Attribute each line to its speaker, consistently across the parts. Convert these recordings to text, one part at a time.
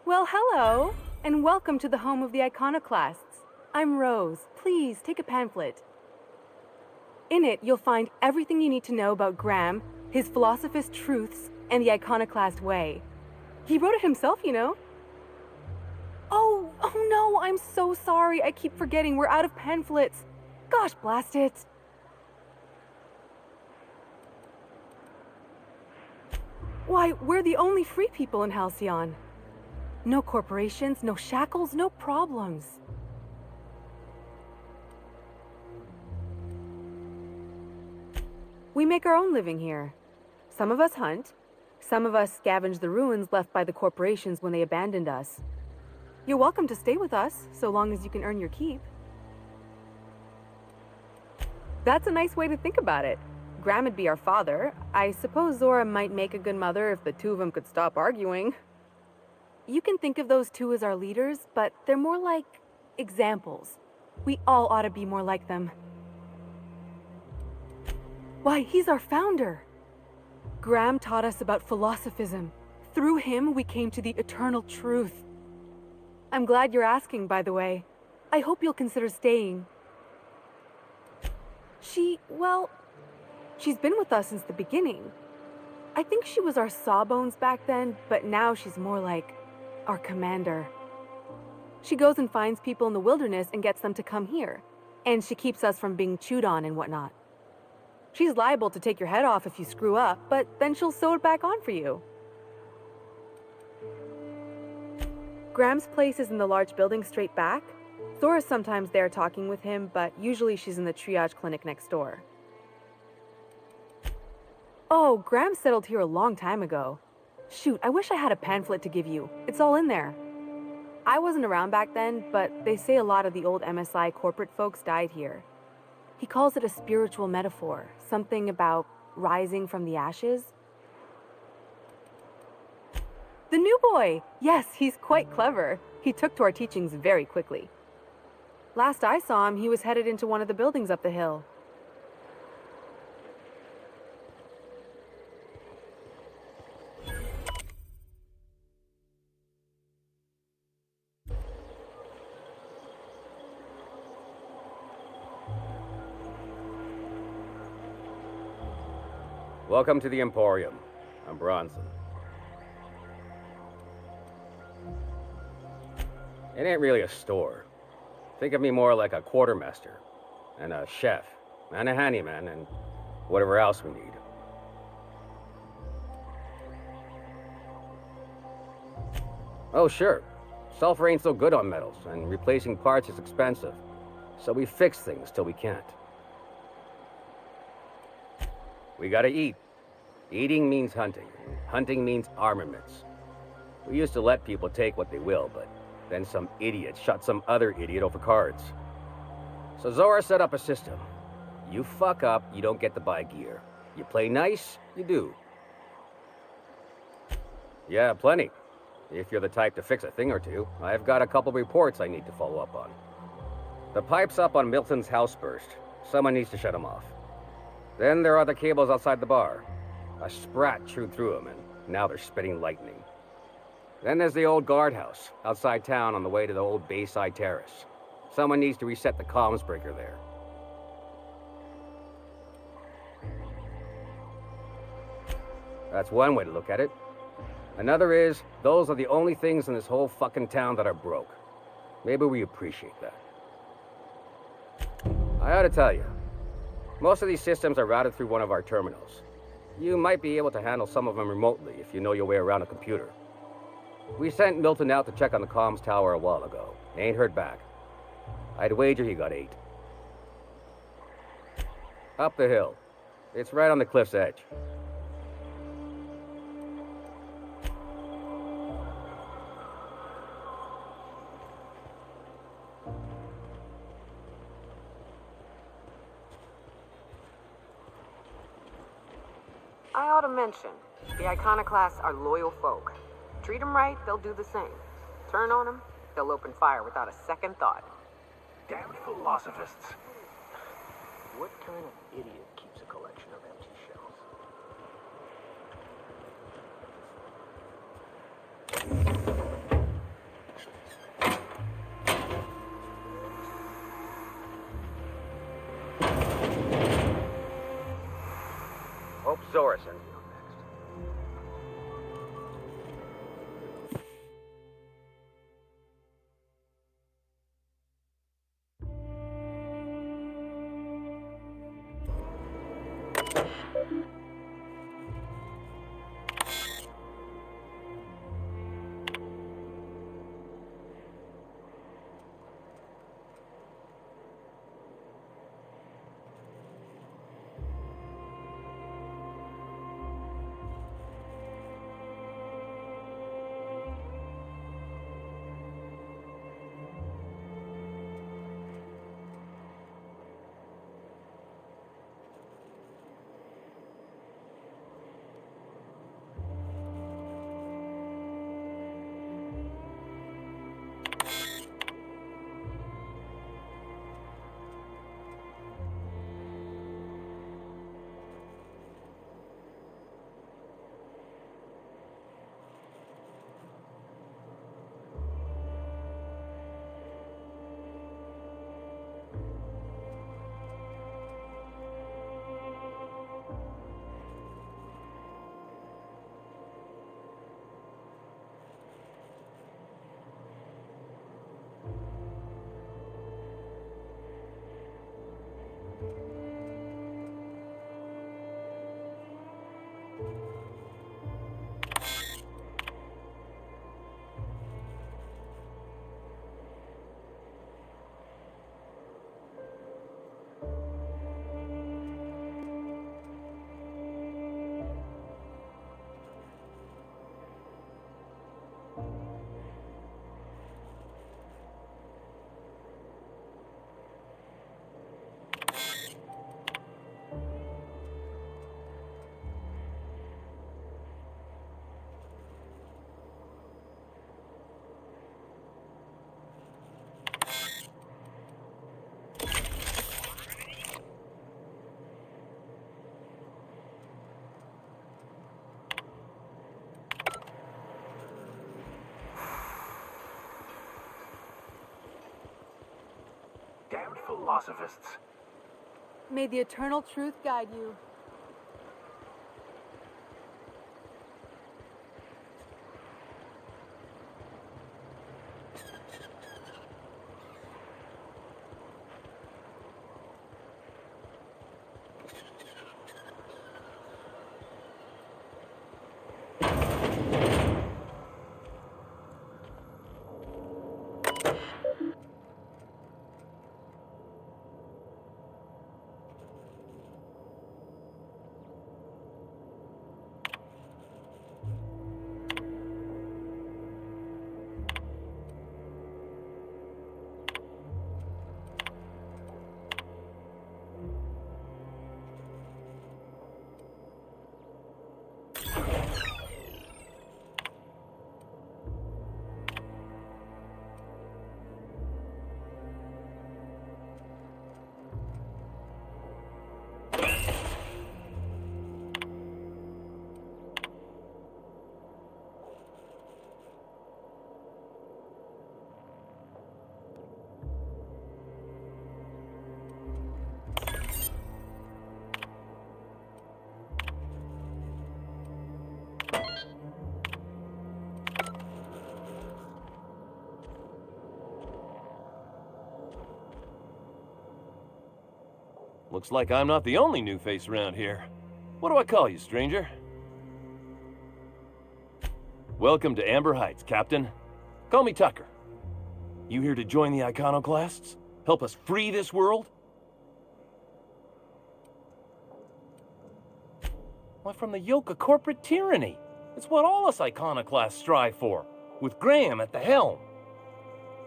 Speaker 1: Well, hello, and welcome to the home of the iconoclasts. I'm Rose. Please take a pamphlet. In it, you'll find everything you need to know about Graham, his Philosophist truths, and the iconoclast way. He wrote it himself, you know. Oh no, I'm so sorry. I keep forgetting we're out of pamphlets. Gosh, blast it. Why, we're the only free people in Halcyon. No corporations, no shackles, no problems. We make our own living here. Some of us hunt. Some of us scavenge the ruins left by the corporations when they abandoned us. You're welcome to stay with us, so long as you can earn your keep. That's a nice way to think about it. Graham would be our father. I suppose Zora might make a good mother if the two of them could stop arguing. You can think of those two as our leaders, but they're more like examples. We all ought to be more like them. Why, he's our founder. Graham taught us about philosophism. Through him, we came to the eternal truth. I'm glad you're asking, by the way. I hope you'll consider staying. She's been with us since the beginning. I think she was our sawbones back then, but now she's more like our commander. She goes and finds people in the wilderness and gets them to come here. And she keeps us from being chewed on and whatnot. She's liable to take your head off if you screw up, but then she'll sew it back on for you. Graham's place is in the large building straight back. Zora's sometimes there talking with him, but usually she's in the triage clinic next door. Oh, Graham settled here a long time ago. Shoot, I wish I had a pamphlet to give you. It's all in there. I wasn't around back then, but they say a lot of the old MSI corporate folks died here. He calls it a spiritual metaphor, something about rising from the ashes. The new boy! Yes, he's quite clever. He took to our teachings very quickly. Last I saw him, he was headed into one of the buildings up the hill.
Speaker 2: Welcome to the Emporium. I'm Bronson. It ain't really a store. Think of me more like a quartermaster, and a chef, and a handyman, and whatever else we need. Oh, sure. Sulfur ain't so good on metals, and replacing parts is expensive. So we fix things till we can't. We gotta eat. Eating means hunting. Hunting means armaments. We used to let people take what they will, but then some idiot shot some other idiot over cards. So Zora set up a system. You fuck up, you don't get to buy gear. You play nice, you do. Yeah, plenty. If you're the type to fix a thing or two, I've got a couple reports I need to follow up on. The pipes up on Milton's house burst. Someone needs to shut them off. Then there are the cables outside the bar. A sprat chewed through them, and now they're spitting lightning. Then there's the old guardhouse, outside town on the way to the old Bayside Terrace. Someone needs to reset the comms breaker there. That's one way to look at it. Another is, those are the only things in this whole fucking town that are broke. Maybe we appreciate that. I ought to tell you, most of these systems are routed through one of our terminals. You might be able to handle some of them remotely if you know your way around a computer. We sent Milton out to check on the comms tower a while ago. Ain't heard back. I'd wager he got 8. Up the hill. It's right on the cliff's edge.
Speaker 1: I ought to mention, the iconoclasts are loyal folk. Treat them right, they'll do the same. Turn on them, they'll open fire without a second thought.
Speaker 3: Damn philosophists.
Speaker 4: What kind of idiot keeps a collection of empty shells?
Speaker 2: Zora sends me on next.
Speaker 3: Damned philosophists.
Speaker 1: May the eternal truth guide you.
Speaker 5: Looks like I'm not the only new face around here. What do I call you, stranger? Welcome to Amber Heights, Captain. Call me Tucker. You here to join the Iconoclasts? Help us free this world? Why, from the yoke of corporate tyranny. It's what all us Iconoclasts strive for, with Graham at the helm.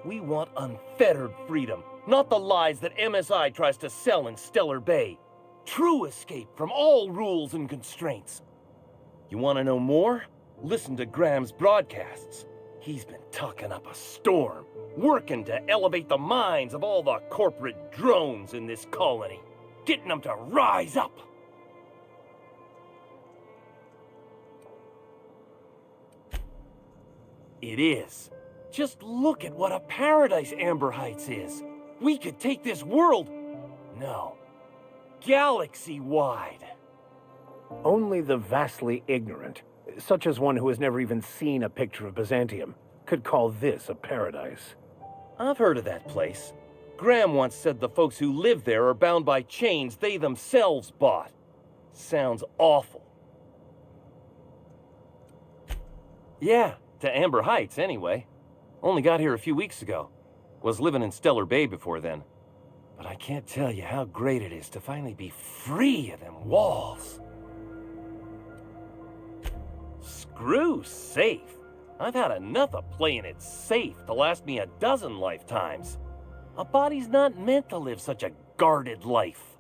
Speaker 5: We want unfettered freedom, not the lies that MSI tries to sell in Stellar Bay. True escape from all rules and constraints. You want to know more? Listen to Graham's broadcasts. He's been talking up a storm, working to elevate the minds of all the corporate drones in this colony, getting them to rise up. It is. Just look at what a paradise Amber Heights is. We could take this world, no, galaxy-wide.
Speaker 6: Only the vastly ignorant, such as one who has never even seen a picture of Byzantium, could call this a paradise.
Speaker 5: I've heard of that place. Graham once said the folks who live there are bound by chains they themselves bought. Sounds awful. Yeah, to Amber Heights, anyway. Only got here a few weeks ago. Was living in Stellar Bay before then. But I can't tell you how great it is to finally be free of them walls. Screw safe. I've had enough of playing it safe to last me a dozen lifetimes. A body's not meant to live such a guarded life.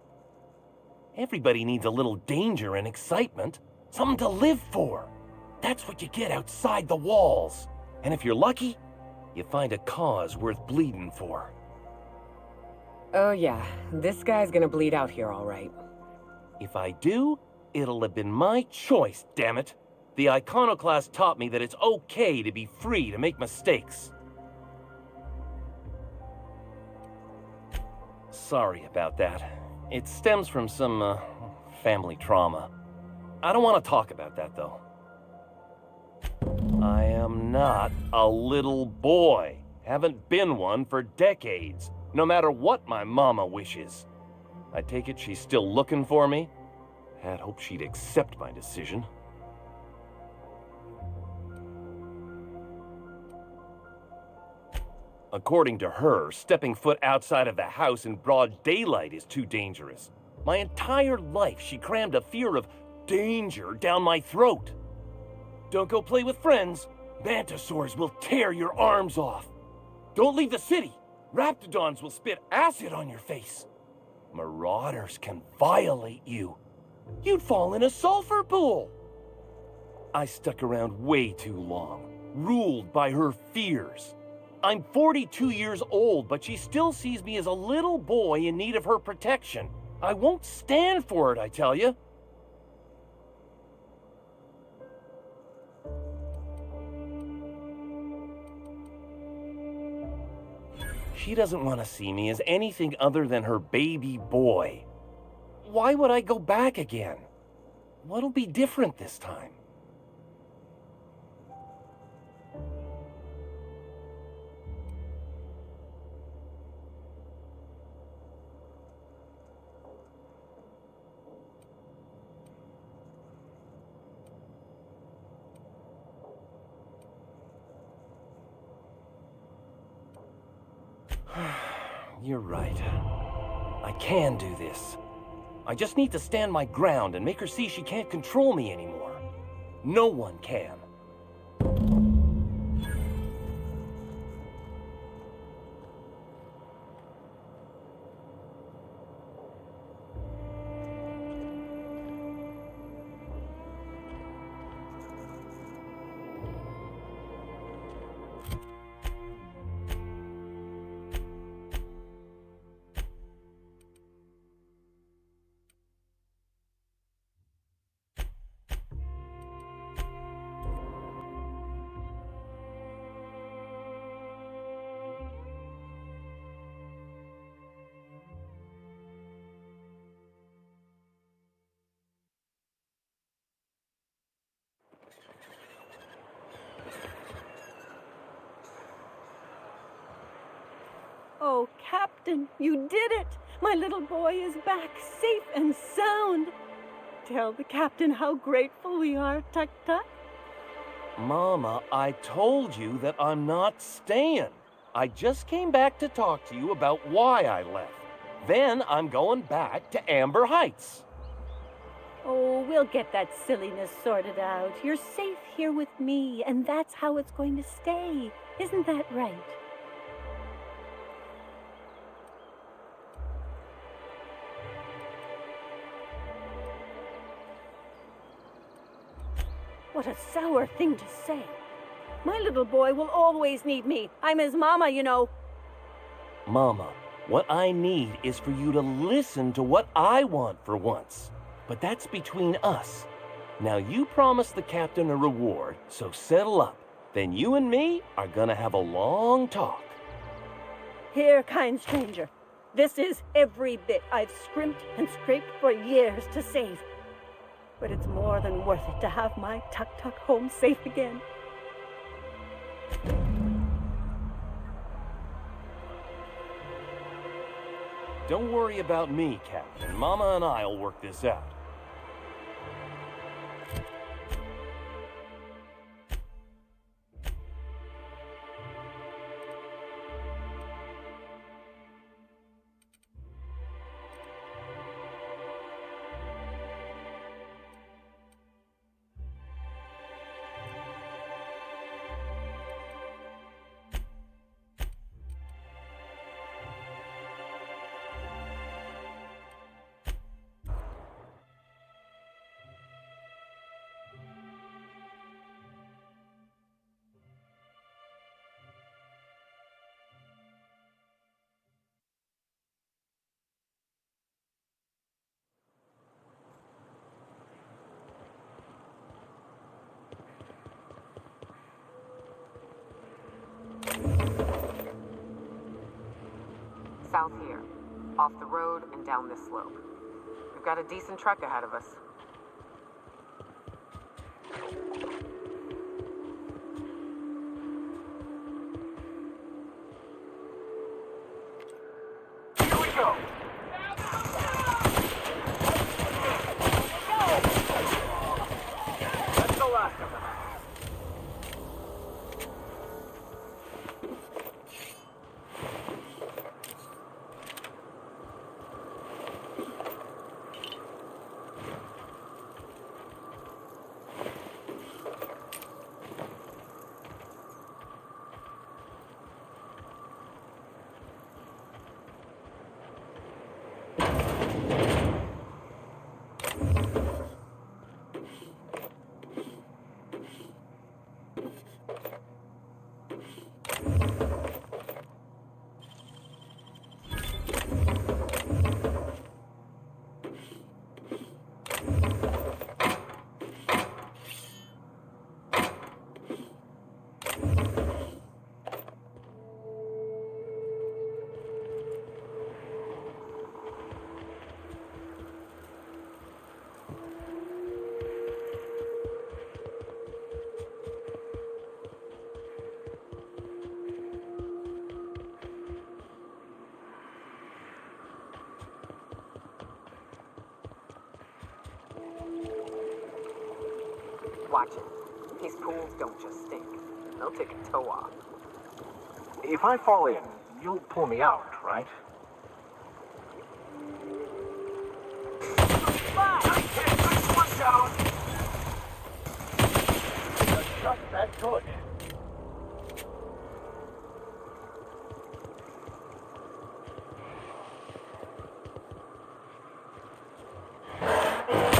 Speaker 5: Everybody needs a little danger and excitement, something to live for. That's what you get outside the walls. And if you're lucky, you find a cause worth bleeding for.
Speaker 7: Oh yeah, this guy's gonna bleed out here all right.
Speaker 5: If I do, it'll have been my choice, damn it. The iconoclast taught me that it's okay to be free to make mistakes. Sorry about that. It stems from some, family trauma. I don't want to talk about that, though. I am not a little boy. Haven't been one for decades, no matter what my mama wishes. I take it she's still looking for me? Had hoped she'd accept my decision. According to her, stepping foot outside of the house in broad daylight is too dangerous. My entire life, she crammed a fear of danger down my throat. Don't go play with friends. Mantisaurs will tear your arms off. Don't leave the city. Raptidons will spit acid on your face. Marauders can violate you. You'd fall in a sulfur pool. I stuck around way too long, ruled by her fears. I'm 42 years old, but she still sees me as a little boy in need of her protection. I won't stand for it, I tell you. She doesn't want to see me as anything other than her baby boy. Why would I go back again? What'll be different this time? You're right. I can do this. I just need to stand my ground and make her see she can't control me anymore. No one can.
Speaker 8: Oh, Captain, you did it! My little boy is back, safe and sound. Tell the captain how grateful we are, Tuk Tuk.
Speaker 5: Mama, I told you that I'm not staying. I just came back to talk to you about why I left. Then I'm going back to Amber Heights.
Speaker 8: Oh, we'll get that silliness sorted out. You're safe here with me, and that's how it's going to stay. Isn't that right? What a sour thing to say. My little boy will always need me. I'm his mama, you know.
Speaker 5: Mama, what I need is for you to listen to what I want for once. But that's between us. Now you promised the captain a reward, so settle up. Then you and me are gonna have a long talk.
Speaker 8: Here, kind stranger. This is every bit I've scrimped and scraped for years to save. but it's more than worth it to have my Tuk-Tuk home safe again.
Speaker 5: Don't worry about me, Captain. Mama and I'll work this out.
Speaker 7: South here. Off the road and down this slope. We've got a decent trek ahead of us.
Speaker 3: Here we go! That's the last of them.
Speaker 7: Watch it. These pools don't just stink. They'll take a toe off.
Speaker 3: If I fall in, you'll pull me out, right? Watch out!
Speaker 6: You're just that good.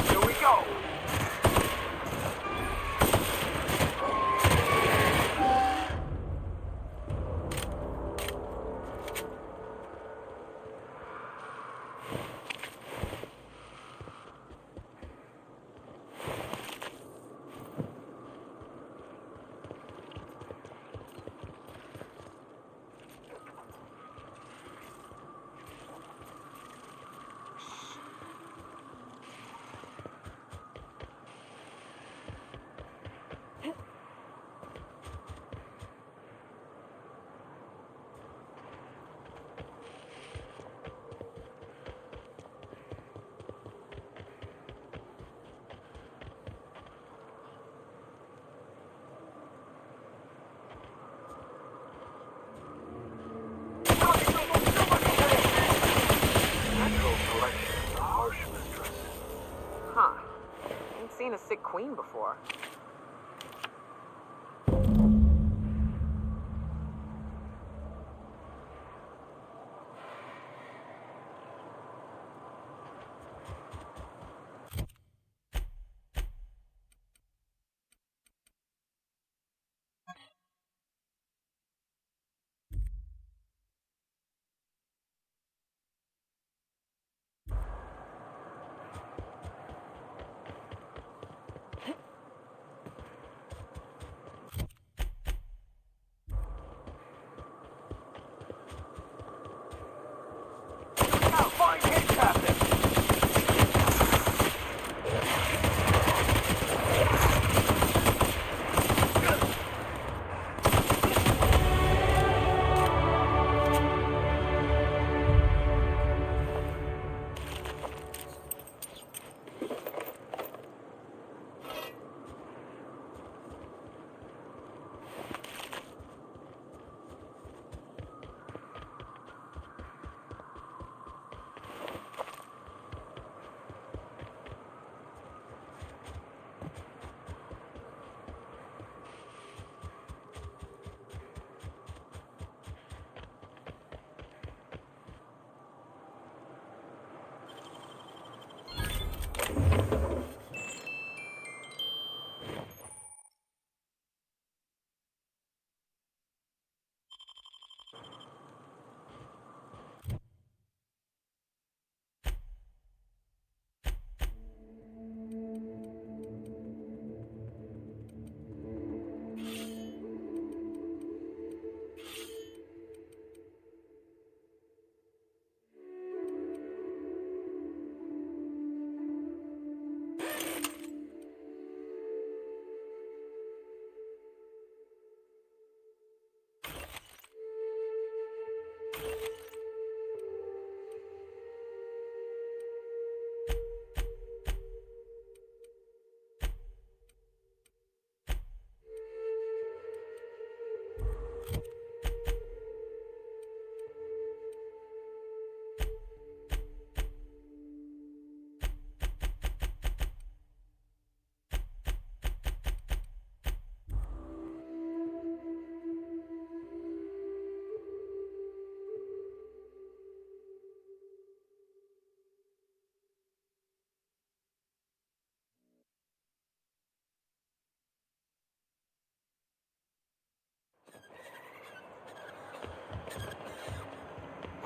Speaker 3: Here we go!
Speaker 7: Huh. Ain't seen a sick queen before.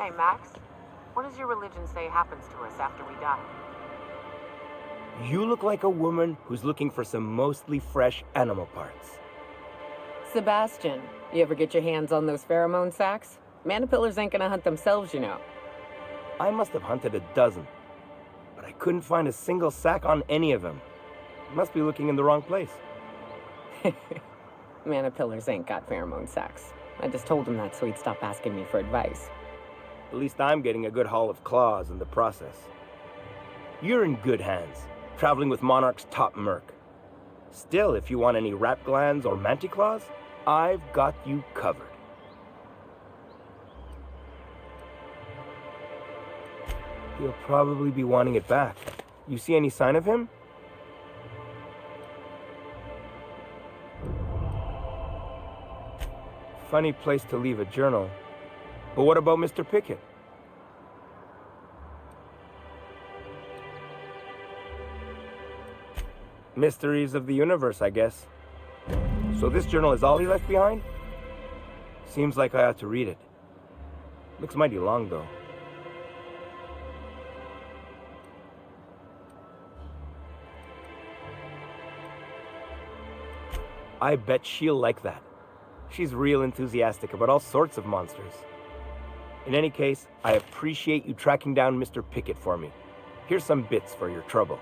Speaker 7: Hey, Max. What does your religion say happens to us after we die?
Speaker 4: You look like a woman who's looking for some mostly fresh animal parts.
Speaker 7: Sebastian, you ever get your hands on those pheromone sacs? Manipillars ain't gonna hunt themselves, you know.
Speaker 4: I must have hunted a dozen, but I couldn't find a single sack on any of them. Must be looking in the wrong place.
Speaker 7: Manipillars ain't got pheromone sacs. I just told him that so he'd stop asking me for advice.
Speaker 4: At least I'm getting a good haul of claws in the process. You're in good hands, traveling with Monarch's top merc. Still, if you want any rat glands or manticlaws, I've got you covered. He'll probably be wanting it back. You see any sign of him? Funny place to leave a journal. But what about Mr. Pickett? Mysteries of the universe, I guess. So this journal is all he left behind? Seems like I ought to read it. Looks mighty long, though. I bet she'll like that. She's real enthusiastic about all sorts of monsters. In any case, I appreciate you tracking down Mr. Pickett for me. Here's some bits for your trouble.